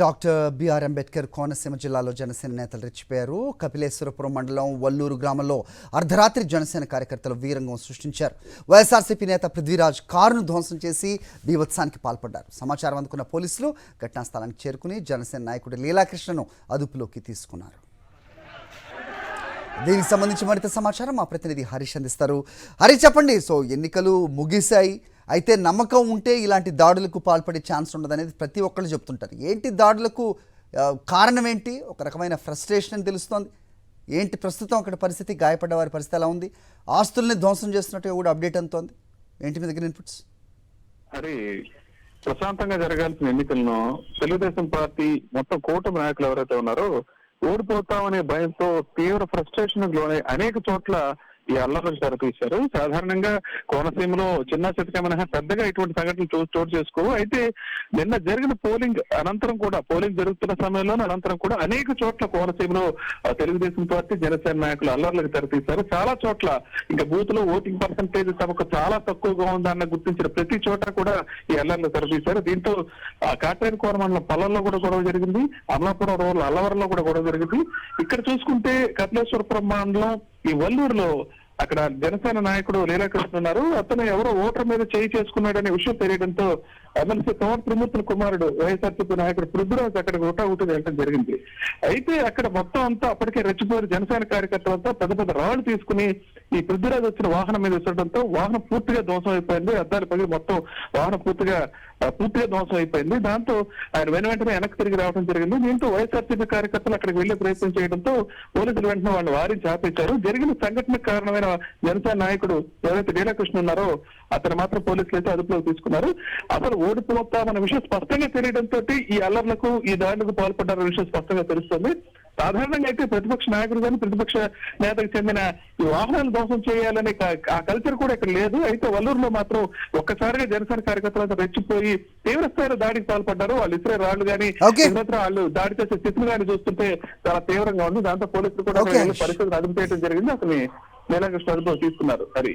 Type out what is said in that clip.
Doctor BR Ambedkar Konaseema జిల్లాలో జనసేన నేతలు రెచ్చిపోయారు. కపిలేశ్వరపురం మండలం వల్లూరు గ్రామంలో అర్ధరాత్రి జనసేన కార్యకర్తలు వీరంగం సృష్టించారు. వైఎస్ఆర్సీపీ నేత పృథ్వీరాజ్ కారును ధ్వంసం చేసి బీభత్సానికి పాల్పడ్డారు. సమాచారం అందుకున్న పోలీసులు ఘటనా స్థలానికి చేరుకుని జనసేన నాయకుడు లీలాకృష్ణను అదుపులోకి తీసుకున్నారు. దీనికి సంబంధించి మరింత సమాచారం మా ప్రతినిధి హరీష్ అందిస్తారు. హరీష్, చెప్పండి. సో ఎన్నికలు ముగిశాయి, అయితే నమ్మకం ఉంటే ఇలాంటి దాడులకు పాల్పడే ఛాన్స్ ఉండదనేది ప్రతి ఒక్కళ్ళు చెప్తుంటారు. ఏంటి దాడులకు కారణం ఏంటి? ఒక రకమైన ఫ్రస్ట్రేషన్ అని తెలుస్తోంది. ఏంటి ప్రస్తుతం అక్కడ పరిస్థితి? గాయపడ్డ వారి పరిస్థితి ఎలా ఉంది? ఆస్తుల్ని ధ్వంసం చేస్తున్నట్టుగా కూడా అప్డేట్ అందుతోంది. ఏంటి మీ దగ్గర ఇన్పుట్స్? మరి ప్రశాంతంగా జరగాల్సిన ఎన్నికలను తెలుగుదేశం పార్టీ మొత్తం కూటమి నాయకులు ఎవరైతే ఉన్నారో ఓడిపోతామనే భయంతో తీవ్ర ఫ్రస్ట్రేషన్ లోనే అనేక చోట్ల ఈ అల్లర్లకు తెరతీశారు. సాధారణంగా కోనసీమలో చిన్న చితకమైన పెద్దగా ఇటువంటి సంఘటనలు చోటు చేసుకోవు. అయితే నిన్న జరిగిన పోలింగ్ అనంతరం కూడా, పోలింగ్ జరుగుతున్న సమయంలో అనంతరం కూడా అనేక చోట్ల కోనసీమలో తెలుగుదేశం పార్టీ జనసేన నాయకులు అల్లర్లకు తెరతీశారు. చాలా చోట్ల ఇంకా బూత్ లో ఓటింగ్ పర్సంటేజ్ తమకు చాలా తక్కువగా ఉందన్న గుర్తించిన ప్రతి చోట కూడా ఈ అల్లర్లు తెరతీశారు. దీంతో కాటేరు కోరమండలం పల్లెల్లో కూడా గొడవ జరిగింది. అమలాపురం రోడ్ల అల్లవరంలో కూడా గొడవ జరిగింది. ఇక్కడ చూసుకుంటే కపిలేశ్వరపురం మండలం ఈ వల్లూరులో అక్కడ జనసేన నాయకుడు లీలాకృష్ణ ఉన్నారు. అతను ఎవరో ఓటర్ మీద చేయి చేసుకున్నాడనే విషయం తెలియడంతో ఎమ్మెల్సీ తోట త్రిమూర్తుల కుమారుడు వైఎస్ఆర్సీపీ నాయకుడు పృథ్వీరాజ్ అక్కడ ఒకటి వెళ్ళడం జరిగింది. అయితే అక్కడ మొత్తం అంతా అప్పటికే రెచ్చిపోయిన జనసేన కార్యకర్తలంతా పెద్ద పెద్ద రాళ్లు తీసుకుని ఈ పృథ్వీరాజ్ వచ్చిన వాహనం మీద విసరడంతో వాహనం పూర్తిగా ధ్వంసం అయిపోయింది. అద్దాలు పగిలి మొత్తం వాహనం పూర్తిగా ధ్వంసం అయిపోయింది. దాంతో ఆయన వెంటనే వెనక్కి తిరిగి రావడం జరిగింది. దీంతో వైఎస్ఆర్సీపీ కార్యకర్తలు అక్కడికి వెళ్లే ప్రయత్నం చేయడంతో పోలీసులు వెంటనే వాళ్ళు వారించి ఆపేశారు. జరిగిన సంఘటనకు కారణమైన జనసేన నాయకుడు ఎవరైతే లీలాకృష్ణ ఉన్నారో అతను మాత్రం పోలీసులు అయితే అదుపులోకి తీసుకున్నారు. అసలు ఓడిపోతామన్న విషయం స్పష్టంగా తెలియడంతో ఈ అల్లర్లకు ఈ దాడులకు పాల్పడ్డారన్న విషయం స్పష్టంగా తెలుస్తుంది. సాధారణంగా అయితే ప్రతిపక్ష నాయకుడు కానీ ప్రతిపక్ష నేతకు చెందిన ఈ వాహనాలు ధ్వంసం చేయాలనే ఆ కల్చర్ కూడా ఇక్కడ లేదు. అయితే వల్లూరులో మాత్రం ఒక్కసారిగా జనసేన కార్యకర్తలంతా రెచ్చిపోయి తీవ్ర స్థాయిలో దాడికి పాల్పడ్డారు. వాళ్ళు ఇతర రాళ్లు కానీ వాళ్ళు దాడి చేసే స్థితిని కానీ చూస్తుంటే చాలా తీవ్రంగా ఉంది. దాంతో పోలీసులు కూడా పరిస్థితులు అదుపు చేయడం జరిగింది. అసలు లీలాకృష్ణ అదుపులో తీసుకున్నారు. అది